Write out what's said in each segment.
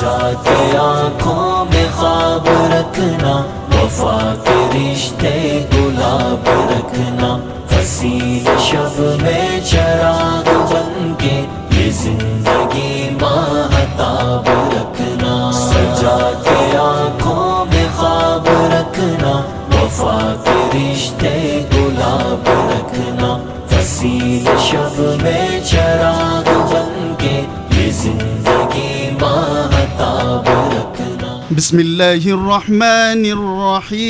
سجا کے آنکھوں میں خواب رکھنا، وفا کے رشتے گلاب رکھنا، فصیل شب میں چراغ بن کے یہ زندگی ماہتاب رکھنا، سجا کے آنکھوں میں خواب رکھنا، وفا کے رشتے گلاب رکھنا، فصیل شب میں چراغ بن کے یہ زندگی ماہتاب رکھنا۔ بسم اللہ الرحمن الرحیم۔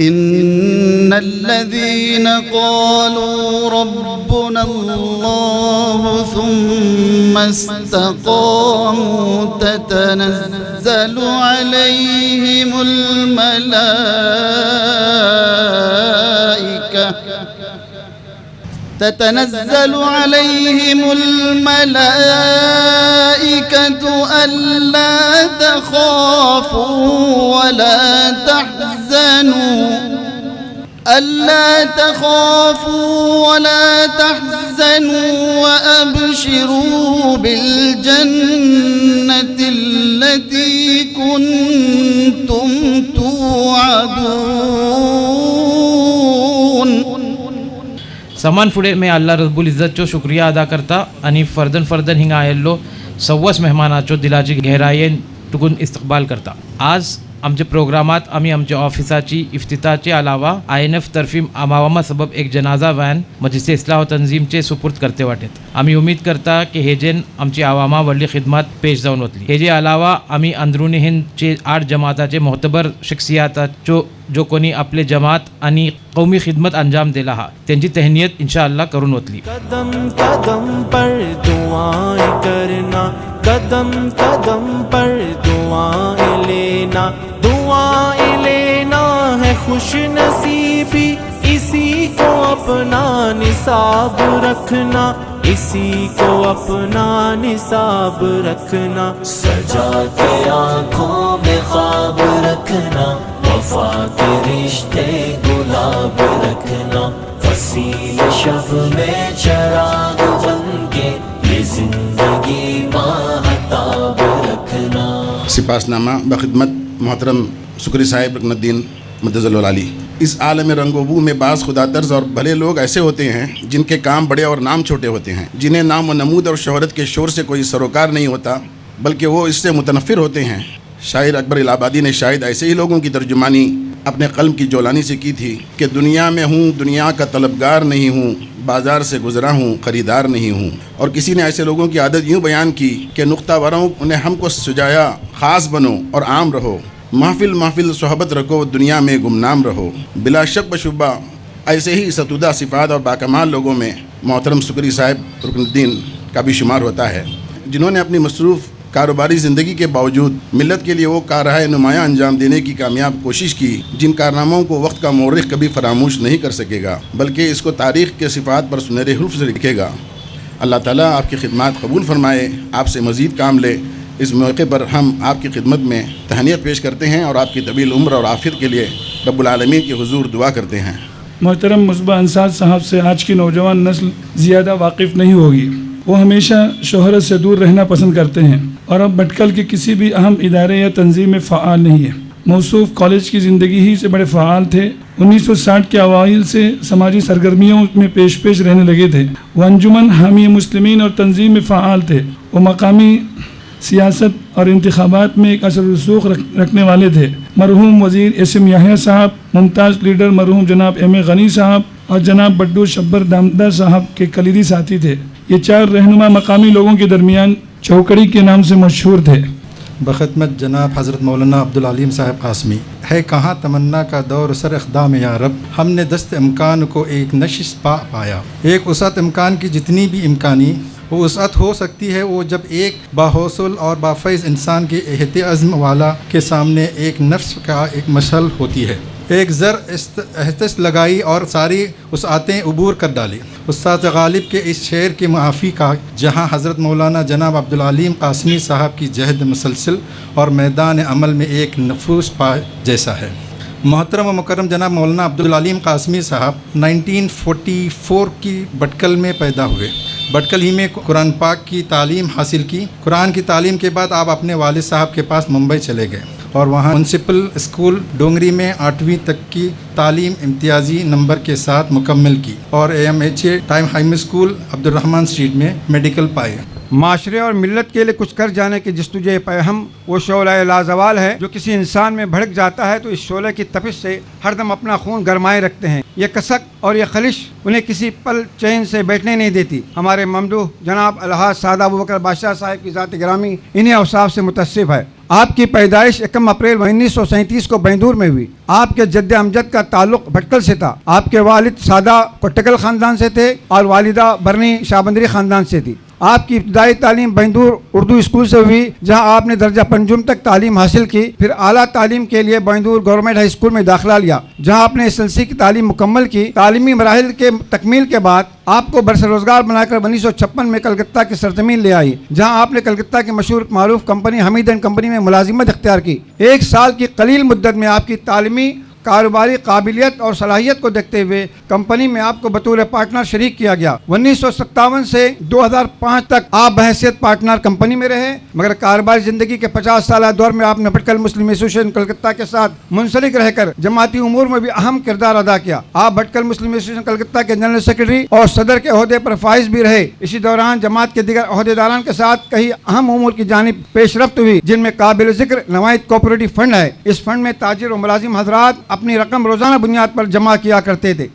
ان الذين قالوا ربنا الله ثم استقاموا تتنزل عليهم الملائكة ألا تخافوا ولا تحزنوا وأبشروا بالجنة التي كنتم توعدون۔ समान फुडें मैं अल्लाह रब्बुल इज्जतचो शुक्रिया अदा करता आणि फर्दन हिंगा आयल्लो सव्वस मेहमानाचो दिलाची गहरायेन तुकून इस्तकबाल करता। आज आमच्या प्रोग्रामात आम्ही आमच्या ऑफिसाची इफ्तिताचे अलावा INF तर्फी अमावमा सबब एक जनाजा वॅन मजलिस इस्लाह व तंजीमचे सुपूर्द करते वाटेत। आम्ही उम्मीद करता की हेजेन आमची आवामा व्हडली खिदमत पेश जावन वतली। हेजे अलावा आम्ही अंदरुनी हिंदचे 8 जमाताचे मोहतबर शख्सियाताचो जो कोणी आपले जमात आणि कौमी खिदमत अंजाम दिला हा त्यांची तहनीयत इंशाअल्लाह करून वतली। कदम कदम पर दुआएं करना, कदम कदम पर दुआएं लेना, दुआएं लेना है खुश नसीबी, इसी को अपना निसाब रखना, इसी को अपना निसाब रखना, सजा के आंखों में ख्वाब रखना, वफा के रिश्ते गुलाब रखना, फसील शब में चराग बन के ये जिंदगी माहताब रखना। सिपासनामा बखिदमत मोहतरम सुकरी साहिब रुकनुद्दीन मद्दज़ल्लुल आली। इस आलम रंगोबू में बाज़ खुदा तर्ज और भले लोग ऐसे होते हैं जिनके काम बड़े और नाम छोटे होते हैं, जिन्हें नाम व नमूद और शोहरत के शोर से कोई सरोकार नहीं होता बल्कि वो इससे मुतनफ़िर होते हैं। शायर अकबर इलाहाबादी ने शायद ऐसे ही लोगों की तर्जुमानी अपने क़ल्म की जोलानी से की थी कि दुनिया में हूँ, दुनिया का तलबगार नहीं हूँ, बाज़ार से गुज़रा हूँ, ख़रीदार नहीं हूँ। और किसी ने ऐसे लोगों की आदत यूँ बयान की कि नुक्ता वरों उन्हें हमको सुझाया, ख़ास बनो और आम रहो, महफिल महफिल सोहबत रखो, दुनिया में गुमनाम रहो। बिला शक व शुबा ऐसे ही सतुदा सिफ़ात और बाकमाल लोगों में मोहतरम सुकरी साहिब रुकनुद्दीन का भी शुमार होता है, जिन्होंने अपनी मसरूफ़ कारोबारी ज़िंदगी के बावजूद मिलत के लिए वो कारहाय नुमायाँ अंजाम देने की कामयाब कोशिश की जिन कारनामों को वक्त का मौरिख कभी फरामोश नहीं कर सकेगा बल्कि इसको तारीख़ के सिफ़ात पर सुनहरे हुर्फ़ से लिखेगा। अल्लाह ताला आपकी खिदमत कबूल फ़रमाए, आपसे मज़ीद काम ले। इस मौके पर हम आपकी खिदमत में तहनीत पेश करते हैं और आपकी तवील उम्र और आफियत के लिए रब्बुल आलमीन के हुज़ूर दुआ करते हैं। मोहतरम मुस्बा अंसार साहब से आज की नौजवान नस्ल ज़्यादा वाकिफ़ नहीं होगी। वो हमेशा शोहरत से दूर रहना पसंद करते हैं और अब भटकल के किसी भी अहम इदारे या तंजीम में फ़ाल नहीं है। मौसूफ कॉलेज की ज़िंदगी ही से बड़े फ़ाल थे। 1960 के अवाइल से समाजी सरगर्मियों में पेश रहने लगे थे। वो अंजुमन हामी मुस्लिमीन और तंजीम में फ़ाल थे। वो मकामी सियासत और इंतखाबात में एक असर रसूख रखने वाले थे। मरहूम वज़ीर एसएम याहिया साहब, मुमताज़ लीडर मरहूम जनाब एम ए गनी साहब और जनाब बड्डू शब्बर दामदा साहब के कलीदी साथी थे। ये 4 रहनुमा मकामी लोगों के दरमियान चौकड़ी के नाम से मशहूर थे। बख़िदमत जनाब हज़रत मौलाना अब्दुल अलीम साहब क़ासमी। है कहाँ तमन्ना का दौर सर इक़दाम या रब, हमने दस्त इम्कान को एक नशिश पाया। एक वसअत इम्कान की जितनी भी इम्कानी वो वसअत हो सकती है, वो जब एक बाहौसल और बाफ़ैज़ इंसान के एहते अज़्म वाला के सामने एक नफ्स का एक मशल होती है। एक ज़र एहतस लगाई और सारी वसअतें अबूर कर डाली। उस्ताद गालिब के इस शेर के मुआफ़ी का जहाँ हज़रत मौलाना जनाब अब्दुल अलीम क़ासमी साहब की जहद मुसलसल और मैदान अमल में एक नफूस पा जैसा है। मोहतरम व मुकर्रम जनाब मौलाना अब्दुल अलीम क़ासमी साहब 1944 की भटकल में पैदा हुए। भटकल ही में कुरान पाक की तालीम हासिल की। कुरान की तालीम के बाद आप अपने वालिद साहब के पास मुंबई चले गए और वहाँ म्यूनसिपल स्कूल डोंगरी में 8वीं तक की तालीम इम्तियाजी नंबर के साथ मुकम्मल की और AMHA time high school Abdul Rahman street में मेडिकल पाए। माशरे और मिल्लत के लिए कुछ कर जाने की जस्तुजे पैहम वो शोला लाजवाल है जो किसी इंसान में भड़क जाता है तो इस शोले की तपिश से हरदम अपना खून गरमाए रखते हैं। ये कसक और ये खलिश उन्हें किसी पल चैन से बैठने नहीं देती। हमारे ममदूह जनाब अलहाज सादा अबू बकर बादशाह साहब की ज़ात गिरामी इन्हीं अवसाफ से मुतस्सिफ है। आपकी पैदाइश 1 अप्रैल 1937 को बैंदूर में हुई। आपके जद्द अमजद का ताल्लुक भटकल से था। आपके वालिद सादा कोटकल ख़ानदान से थे और वालिदा बरनी शाबंदरी ख़ानदान से थी। आपकी इब्तदाई तालीम बैंदूर उर्दू स्कूल से हुई जहां आपने दर्जा पंजुम तक तालीम हासिल की। फिर आला तालीम के लिए बैंदूर गवर्नमेंट हाई स्कूल में दाखिला लिया जहां आपने SLC की तालीम मुकम्मल की। तालीमी मराहिल के तकमील के बाद आपको बरसरोजगार बनाकर 1956 में कलकत्ता की सरजमीन ले आई जहां आपने कलकत्ता की मशहूर मारूफ कंपनी हमीद एंड कंपनी में मुलाजिमत इख्तियार की। 1 साल की कलील मुद्दत में आपकी तालीमी कारोबारी काबिलियत और सलाहियत को देखते हुए कंपनी में आपको बतौर पार्टनर शरीक किया गया। 1957 से 2005 तक आप बहैसियत पार्टनर कंपनी में रहे मगर कारोबारी जिंदगी के 50 साल दौर में आपने भटकल मुस्लिम एसोसिएशन कलकत्ता के साथ मुंसलिक रहकर जमाती उमूर में भी अहम किरदार अदा किया। आप भटकल मुस्लिम एसोसिएशन कलकत्ता के जनरल सेक्रेटरी और सदर के ओहदे पर फाइज भी रहे। इसी दौरान जमात के दीगर ओहदेदारान के साथ कई अहम उमूर की जानिब पेशरफ्त हुई जिनमें काबिल जिक्र नवाइद कोऑपरेटिव फंड है। इस फंड में ताजिर और मुलाजिम हजरात अपनी रकम रोजाना बुनियाद पर जमा किया करते थे।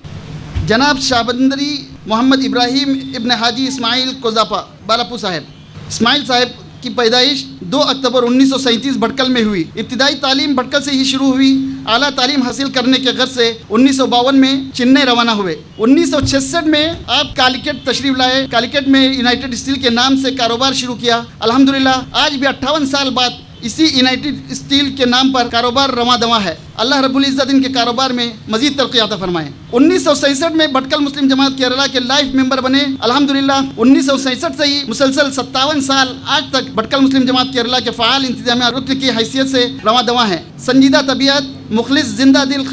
जनाब शाबंदरी मोहम्मद इब्राहिम इब्न हाजी इस्माइल कोजापा बालापू साहब। इस्माइल साहब की पैदाइश 2 अक्टूबर 1937 भटकल में हुई। इब्तिदाई तालीम भटकल से ही शुरू हुई। आला तालीम हासिल करने के गर्ज से 1952 में चेन्नई रवाना हुए। 1966 में आप कालीकट तशरीफ लाए। कालीकट में यूनाइटेड स्टील के नाम से कारोबार शुरू किया। अल्हम्दुलिल्लाह आज भी 58 साल बाद इसी यूनाइटेड स्टील के नाम पर कारोबार रवा दवा है। अल्लाह रब्बुल इज़्ज़त इनके कारोबार में मजीद तरक्की अता फरमाए। 1967 में भटकल मुस्लिम जमात केरला के लाइफ मेंबर बने। अल्हम्दुलिल्लाह 1967 से ही मुसलसल 57 साल आज तक भटकल मुस्लिम जमात केरला के फ़ाल इंतजामिया रुकन की हैसियत से रवा दवा हैं। संजीदा तबीयत, मुखलिस जिंदा दिल,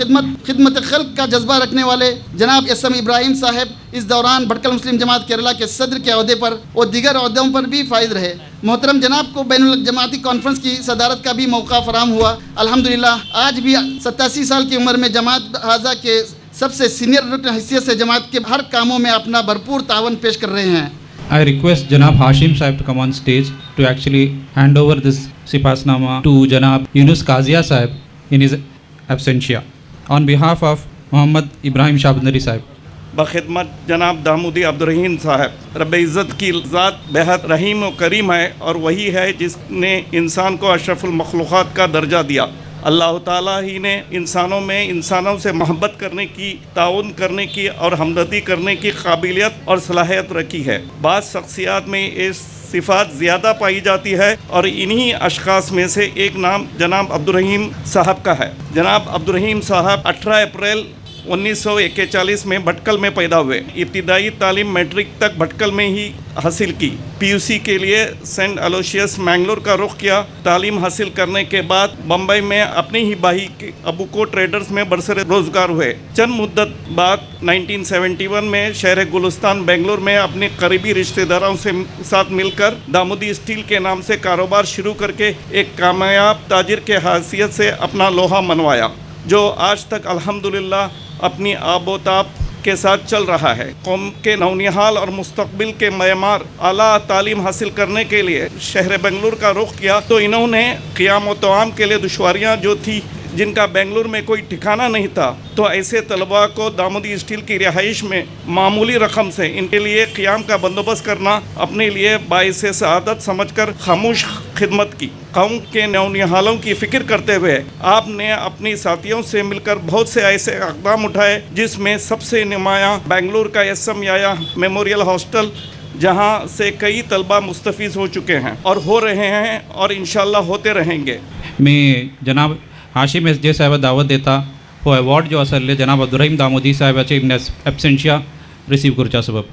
खिदमत खल्क का जज्बा रखने वाले जनाब SM इब्राहिम साहब इस दौरान भटकल मुस्लिम जमात केरला के सदर के अहदे पर और दीगर अहदों पर भी फाइज रहे। मोहतरम जनाब को बैनुल जमाती कॉन्फ्रेंस की सदारत का भी मौका फराम हुआ। अल्हम्दुलिल्लाह आज भी 87 साल की उम्र में जमात हाजा के सबसे सीनियर रुकन हैसियत से जमात के हर कामों में अपना भरपूर तावन पेश कर रहे हैं। I request Janab Hashim Sahib to come on stage to actually hand over this Sipasnama to Janab Yunus Qazia Sahib in his absentia on behalf of Muhammad Ibrahim Shabandari Sahib. बखिदमत जनाब दामूदी अब्दुर्रहीम साहब। रब इज़्ज़त की ज़ात बेहद रहीम और करीम है और वही है जिसने इंसान को अशरफुल मखलूक़ात का दर्जा दिया। अल्लाह ताला ही ने इंसानों में इंसानों से मोहब्बत करने की, ताउन करने की और हमदर्दी करने की काबिलियत और सलाहियत रखी है। बाज़ शख्सियात में इस सिफ़ात ज़्यादा पाई जाती है और इन्हीं अशख़ास में से एक नाम जनाब अब्दुर्रहीम साहब का है। जनाब अब्दुर्रहीम साहब 18 अप्रैल 1941 में भटकल में पैदा हुए। इब्तिदाई तालीम मैट्रिक तक भटकल में ही हासिल की। PUC के लिए सेंट अलोशियस मैंगलोर का रुख किया। तालीम हासिल करने के बाद बम्बई में अपनी ही भाई के अबूको ट्रेडर्स में बरसर रोजगार हुए। चंद मुद्दत बाद 1971 में शहर गुलिस्तान बेंगलोर में अपने करीबी रिश्तेदारों से साथ मिलकर दामूदी स्टील के नाम से कारोबार शुरू करके एक कामयाब ताजिर के हैसियत से अपना लोहा मनवाया जो आज तक अल्हम्दुलिल्लाह अपनी आबोताब के साथ चल रहा है। कौम के नौनिहाल और मुस्तकबिल के मयमार आला तालीम हासिल करने के लिए शहर बेंगलुरु का रुख किया तो इन्होंने क़ियाम व तवाम के लिए दुश्वारियाँ जो थी जिनका बेंगलुरु में कोई ठिकाना नहीं था तो ऐसे तलबा को दामूदी स्टील की रिहाइश में मामूली रकम से इनके लिए क़ियाम का बंदोबस्त करना अपने लिए बाइस सआदत समझकर खामोश खिदमत की। कौम के नौनिहालों की फ़िक्र करते हुए आपने अपनी साथियों से मिलकर बहुत से ऐसे इक़दाम उठाए जिसमें सबसे नुमायाँ बेंगलुरु का SM याया मेमोरियल हॉस्टल जहाँ से कई तलबा मुस्तफ़ीज़ हो चुके हैं और हो रहे हैं और इंशाअल्लाह होते रहेंगे। मैं जनाब हाशिम SJ साहब दावत देता वो अवार्ड जो असल जनाब अब्दुर्रहीम दामूदी साहब इन एब्सेंशिया रिसीव करचा सबब।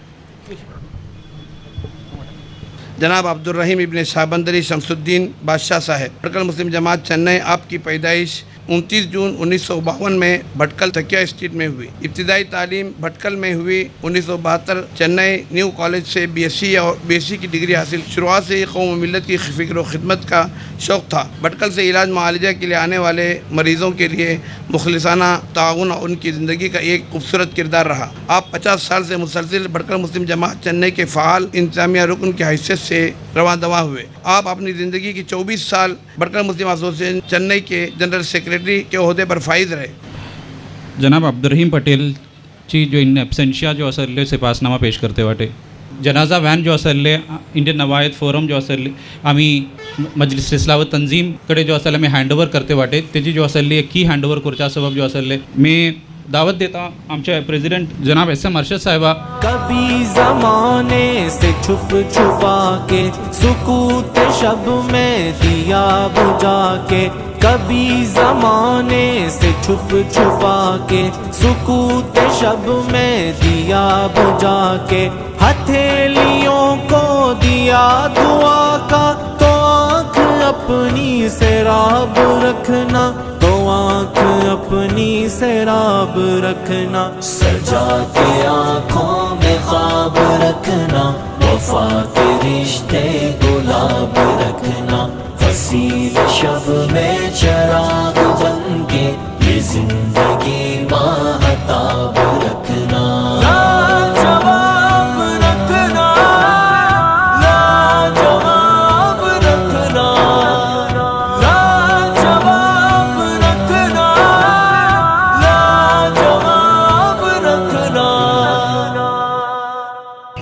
जनाब अब्दुर्रहीम इब्न शाबंदरी शमसुद्दीन बादशाह साहब भटकल मुस्लिम जमात चेन्नई। आपकी पैदाइश 29 जून 1952 में भटकल तकिया स्ट्रीट में हुई। इब्तिदाई तालीम भटकल में हुई। 1972 चेन्नई न्यू कॉलेज से BSc और BSc की डिग्री हासिल। शुरुआत से ही कौम व मिल्लत की फ़िक्र व खिदमत का शौक़ था। भटकल से इलाज मुआलजा के लिए आने वाले मरीज़ों के लिए मुखलिसाना ताउन उनकी ज़िंदगी का एक खूबसूरत किरदार रहा। आप 50 साल से मुसलसिल भटकल मुस्लिम जमात चेन्नई के फ़ाल इंतज़ामिया रुकन की हैसियत से रवां दवा हुए। आप अपनी ज़िंदगी की 24 साल भटकल मुस्लिम एसोसिएशन चेन्नई के जनरल सेक्रेटरी के ओहदे पर फाइज रहे। जनाब अब्दुर्रहीम पटेल ची जो इन एब्सेंशिया जो असरले सिपासनामा पेश करते वाटे। जनाजा वॅन जो असरले इंडियन नवायत फोरम जो असरले आम्ही मजलिस इस्लाह व तंजीम कडे जो असरले आम्ही हँडओव्हर करते वाटे तेजी जो असरली की हँडओव्हर करच्या सबब जो असरले मी दावत देता आमचे प्रेसिडेंट जनाब SM अरशद साहिबा। कभी ज़माने से छुप छुपा के सुकूत शब में दिया बुझा के, कभी ज़माने से छुप छुपा के सुकूत शब में दिया बुझा के, हथेलियों को दिया दुआ का तो आँख अपनी से राब रखना, तो आँख अपनी से राब रखना, सजा के आँखों में ख्वाब रखना, वफा के रिश्ते गुलाब रखना, वसील शब में चराग बन के ये जिंदगी माहताब रखना, लाजवाब रखना, लाजवाब रखना, लाजवाब रखना, लाजवाब रखना।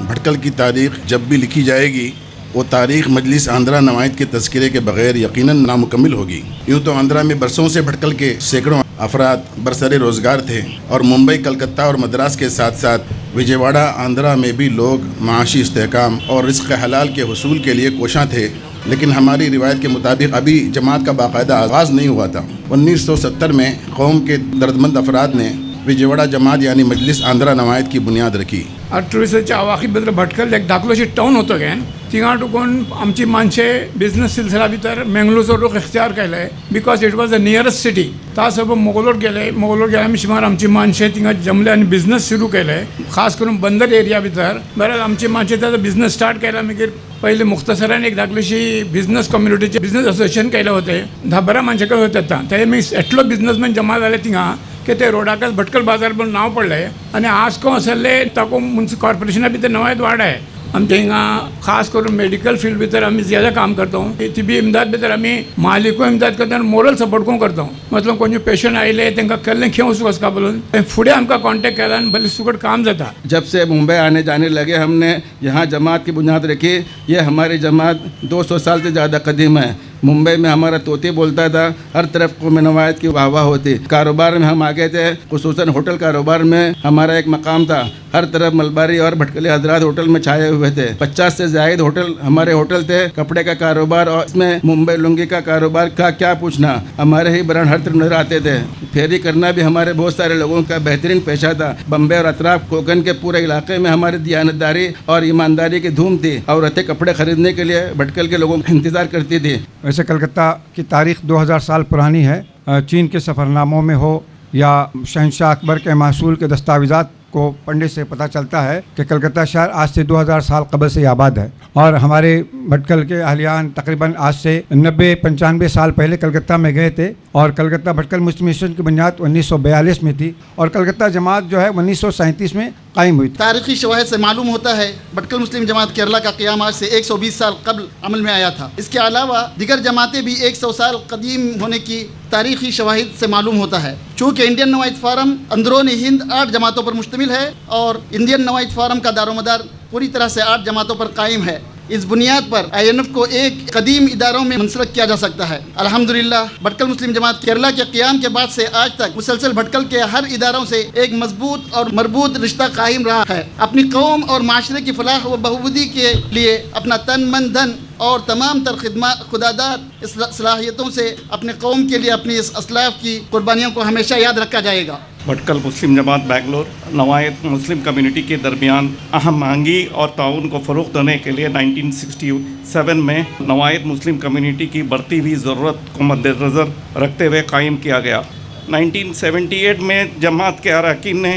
भटकल की तारीख़ जब भी लिखी जाएगी वो तारीख़ मजलिस आंध्रा नवायत के तज़किरे के बग़ैर यकीनन नामुकम्मिल होगी। यूँ तो आंध्रा में बरसों से भटकल के सैकड़ों अफराद बरसरे रोज़गार थे और मुंबई, कलकत्ता और मद्रास के साथ साथ विजयवाड़ा, आंध्रा में भी लोग माशी इस्तेहकाम और रिज़्क़ हलाल के हुसूल के लिए कोशां थे। लेकिन हमारी रिवायत के मुताबिक अभी जमात का बाकायदा आगाज़ नहीं हुआ था। 1970 में कौम के दर्दमंद अफराद ने विजयवाड़ा जमात यानी मजलिस आंध्रा नवायत की बुनियाद रखी। अठ्ठावीसच्या अवाखी भितर भटकल एक धाकलोशी टावन होतो गेन थिंगा टुकून आमची माणसं बिझनेस सिलसिला भितर मेंगलोर लोक इख्तियार केले because it was the nearest city. ता सबब मोगलोर गेले आमी शिमार आमची माणसं थिंगा जमले आनी बिझनेस सुरू केले, खास करून बंदर एरिया भितर। बरें आमची माणसं ताजो बिझनेस स्टार्ट केला। मागीर पहिले मुख्तसरान एक धाकलीशी बिझनेस कम्युनिटीचे बिझनेस असोसिएशन केले होते। 10-12 माणसं कडेन होते आता ते मागीर एटलो बिझनेसमॅन जमा जाले थिंगा की ते रोडाकच भटकल बाजार म्हणून नाव पडलें आनी आज को असले ताको मुन्सिपल कॉर्पोरेशना भितर नवायत वाडा है। आमच्या हिंगा खास करून मेडिकल फील्ड भितर आमी ज़्यादा काम करता हूँ। तिबी इमदाद भितर आमी मालिको इमदाद करता आनी मोरल सपोर्ट को करता हूँ। मतलब कोणी पेशंट आयले तांकां केल्लें खेवंच वचका बोलून फुडें आमकां कॉन्टेक्ट केला आनी भले सुकट काम जाता। जब से मुंबई आने जाने लगे हमने यहाँ जमात की बुनियाद रखी। ये हमारी जमात 200 साल से ज़्यादा कदीम है। मुंबई में हमारा तोती बोलता था, हर तरफ कौम नवायत की वाह वाह होती। कारोबार में हम आगे थे, खुसूसन होटल कारोबार में हमारा एक मकाम था। हर तरफ मलबारी और भटकले हजरात होटल में छाए हुए थे। 50 से ज़ायद होटल हमारे होटल थे। कपड़े का कारोबार और इसमें मुंबई लुंगी का कारोबार का क्या पूछना, हमारे ही ब्रांड हर तरफ नजर आते थे। फेरी करना भी हमारे बहुत सारे लोगों का बेहतरीन पेशा था। बम्बे और अतराफ कोकन के पूरे इलाके में हमारी दियानतदारी और ईमानदारी की धूम थी। औरतें कपड़े खरीदने के लिए भटकल के लोगों का इंतज़ार करती थी। वैसे कलकत्ता की तारीख़ 2000 साल पुरानी है। चीन के सफ़रनामों में हो या शहंशाह अकबर के महसूल के दस्तावेज़ात को पढ़ने से पता चलता है कि कलकत्ता शहर आज से 2000 साल कबल से आबाद है। और हमारे भटकल के अहलियान तकरीबन आज से 90-95 साल पहले कलकत्ता में गए थे। और कलकत्ता भटकल मुस्लिम मिशन की बुनियाद 1942 में थी और कलकत्ता जमात जो है 1937 में कायम हुई। तारीखी शवाहिद से मालूम होता है भटकल मुस्लिम जमात केरला का क़याम आज से 120 साल कबल अमल में आया था। इसके अलावा दिगर जमातें भी 100 साल कदीम होने की तारीखी शवाहिद से मालूम होता है। चूँकि इंडियन नवायत फारम अंदरूनी हिंद 8 जमातों पर मुश्तमिल है और इंडियन नवायत फारम का दारोमदार पूरी तरह से 8 जमातों पर कायम है। इस बुनियाद पर INF को एक कदीम इदारों में मुंसलक किया जा सकता है। अल्हम्दुलिल्लाह भटकल मुस्लिम जमात केरला के क़याम के बाद से आज तक मुसलसल भटकल के हर इदारों से एक मजबूत और मरबूत रिश्ता कायम रहा है। अपनी कौम और माशरे की फलाह व बहबूदी के लिए अपना तन मन धन और तमाम तर खुदादार सलाहियतों से अपने कौम के लिए अपनी इस असलाफ की कुर्बानियों को हमेशा याद रखा जाएगा। भटकल मुस्लिम जमात बेंगलोर नवायत मुस्लिम कम्युनिटी के दरमियान अहम महंगी और ताउन को फ़रोग़ देने के लिए 1967 में नवायत मुस्लिम कम्युनिटी की बढ़ती हुई ज़रूरत को मद्देनज़र रखते हुए कायम किया गया। 1978 में जमात के अरकान ने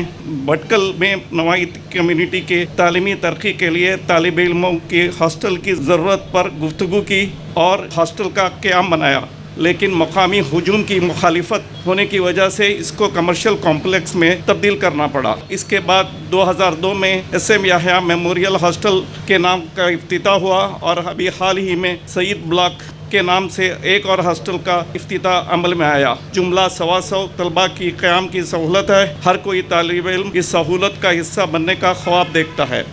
भटकल में नवायत कम्युनिटी के तालीमी तरक्की के लिए तालिब इल्मों के हॉस्टल की ज़रूरत पर गुफ्तगू की और हॉस्टल का क़याम बनाया, लेकिन मकामी हुजूम की मुखालिफत होने की वजह से इसको कमर्शियल कॉम्प्लेक्स में तब्दील करना पड़ा। इसके बाद 2002 में SM याह्या मेमोरियल हॉस्टल के नाम का इफ्तिताह हुआ और अभी हाल ही में सईद ब्लॉक के नाम से एक और हॉस्टल का इफ्तिताह अमल में आया। जुमला 100 तलबा की क़याम की सहूलत है। हर कोई तालिब इल्म इस सहूलत का हिस्सा बनने का ख्वाब देखता है।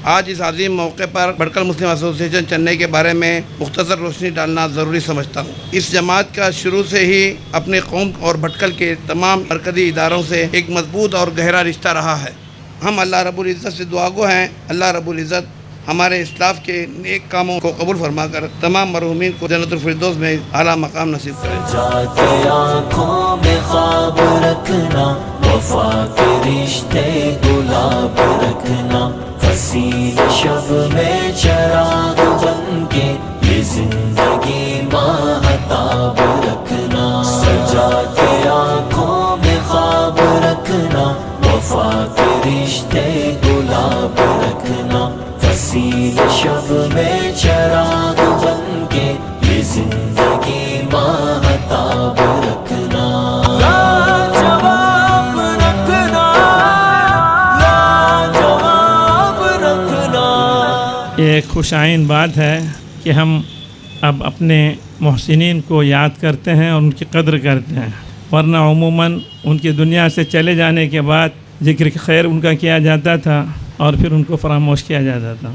आज इस अजीम मौके पर भटकल मुस्लिम एसोसिएशन चेन्नई के बारे में मुख्तसर रोशनी डालना ज़रूरी समझता हूँ। इस जमात का शुरू से ही अपने कौम और भटकल के तमाम मरकज़ी इदारों से एक मजबूत और गहरा रिश्ता रहा है। हम अल्लाह रब्बुल इज़्ज़त से दुआगो हैं, अल्लाह रब्बुल इज़्ज़त हमारे इस्लाफ के नेक कामों को कबूल फरमाकर तमाम मरहूमीन को जन्नतुल फिरदौस में आला मकाम नसीब करे। आँखों में ख्वाब रखना, वफा के रिश्ते गुलाब रखना, फसील शब में चराग बनके ये जिंदगी माहताब रखना। सजा के आँखों में ख्वाब रखना, वफा के रिश्ते गुलाब रखना, फसील शब में चराग बनके ये जिंदगी माहताब रखना। लाजवाब रखना, लाजवाब रखना। ये खुशाइन बात है कि हम अब अपने मोहसिनीन को याद करते हैं और उनकी कद्र करते हैं, वरना उमूमन उनकी दुनिया से चले जाने के बाद ज़िक्र खैर उनका किया जाता था और फिर उनको फरामोश किया जाता था।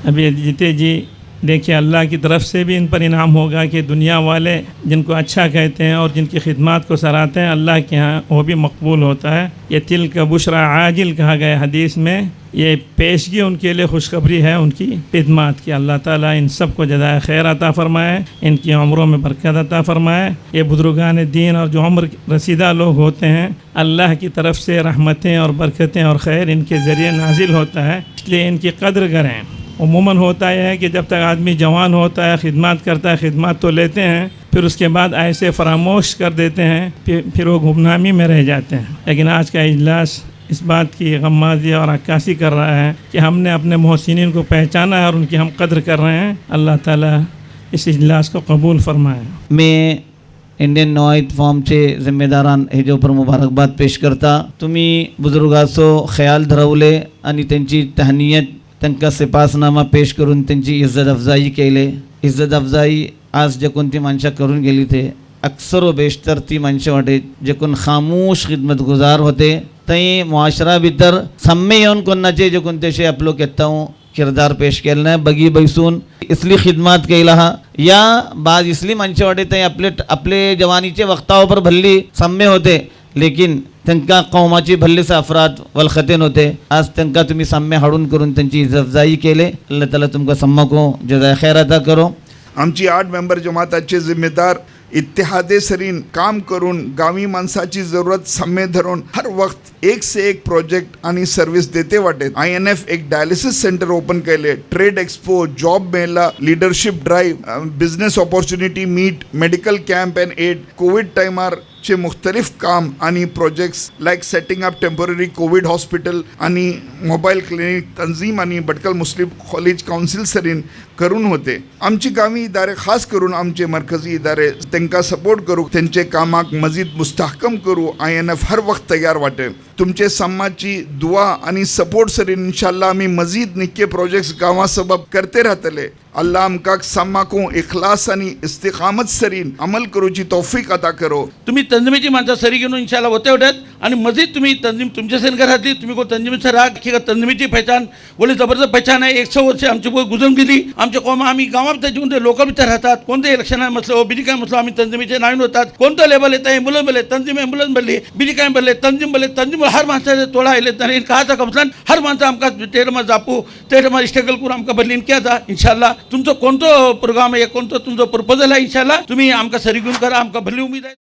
अभी जीते जी देखिए अल्लाह की तरफ से भी इन पर इनाम होगा कि दुनिया वाले जिनको अच्छा कहते हैं और जिनकी खिदमत को सराहते हैं अल्लाह के यहाँ वो भी मकबूल होता है। ये तिल का बुशरा आजिल कहा गया हदीस में, ये पेशगी उनके लिए खुशखबरी है उनकी खिदमत की। अल्लाह ताला इन सब को जज़ाए खैर अता फ़रमाए, इनकी उम्रों में बरकत अता फ़रमाए। ये बुजुर्गान दीन और जो उम्र रसीदा लोग होते हैं अल्लाह की तरफ से रहमतें और बरकतें और खैर इनके ज़रिए नाजिल होता है, इसलिए इनकी कद्र करें। उमूमन होता है कि जब तक आदमी जवान होता है खिदमत करता है, खिदमत तो लेते हैं, फिर उसके बाद ऐसे फरामोश कर देते हैं, फिर वो गुमनामी में रह जाते हैं। लेकिन आज का इजलास इस बात की गम्माज़ी और अक्कासी कर रहा है कि हमने अपने मोहसिनीन को पहचाना है और उनकी हम कद्र कर रहे हैं। अल्लाह ताला इस इजलास को कबूल फरमाए। मैं इंडियन नवायत फॉर्मचे जिम्मेदारान हेजे उपर मुबारकबाद पेश करता। तुम्ही बुजुर्गाचो ख्याल धरवले आणि त्यांची तहनीयत त्यांका सिपासनामा पेश करून त्यांची इज्जत अफजाई केले। इज्जत अफजाई आज जे कोणती माणसं करून गेली ते अक्सर व बेशतर ती माणसं वाटे जे कोण खामोश खिदमत गुजार होते तई मुआशरा भितर साम्य येऊन कोणाचे जे कोणतेशे आपलो केत्ताऊ किरदार पेश केलं नाही, बगी बैसून इसली खिदमत केला हा या बाद इसली माणसं वाटे ते आपले जवानीचे वक्तावर भल्ली साम्य होते, लेकिन त्यांका कौमाची भल्लीचे अफराद वलखतेन होते। आज त्यांका तुम्ही साम्य हाडून करून त्यांची इज्जतजाई केले। अल्लाह ताला तुमका सम्माको जज़ाए खैर अता करो। आमची 8 मेंबर जमाताचे जिम्मेदार इत्तेहादे सरीन काम करून गावी माणसाची जरूरत साम्य धरून हर वक्त एक से एक प्रोजेक्ट आणि सर्विस देते वाटे। INF एक डायलिसिस सेंटर ओपन केले, ट्रेड एक्सपो, जॉब मेला, leadership drive, business opportunity meet, medical camp and aid, covid टाइमार चे मुख्तलिफ काम आणि projects like setting up temporary covid hospital आणि मोबाईल क्लिनिक तंजीम आणि भटकल मुस्लिम कॉलेज काउन्सिल सरीन करून होते। आमची गावी इदारे खास करून आमचे मरकजी इदारे त्यांका सपोर्ट करू, त्यांचे कामाक मजीद मुस्तहकम करू। INF हर वक्त तयार वाटे। तुमचे सम्माची दुआ आणि सपोर्ट सरीन इंशाल्लाह आम्ही मजीद निक्के प्रोजेक्ट्स गावा सबब करते राहतले। अल्लाह आमका सम्माको इखलास आणि इस्तिकामत सरीन अमल करूची तौफीक अता करो। तुम्ही तंजीमीची माणसं सरी घेऊन इंशाल्लाह होते उठत आणि मजीद तुम्ही तंजीम तुमच्या सेन घरातली तुम्ही को तंजीम से राग की तंजीमीची पहचान बोले जबरदस्त पहचान आहे। 100 वर्ष आमची गुजरून गेली। आमच्या कौम आम्ही गावात जेवून लोक भितर राहतात, कोणते इलेक्शन आहे मसलो बिजी काय मसलो आम्ही तंजीमीचे नाईन होतात, कोणतं लेवल येतं एम्बुलन्स भले तंजीम एम्बुलन्स भरली, बिजी काय भरले तंजीम हर माणसाचे तोडा आले तरी काचा कमसान हर माणसं आमका तेरमा जापू तेरमा स्ट्रगल करून आमका भरली क्या जा इंशाल्लाह तुमचं कोणतं प्रोग्राम आहे, कोणतं तुमचं प्रपोजल आहे इंशाल्लाह तुम्ही आमका सरी घेऊन करा, आमका भरली उमेद आहे।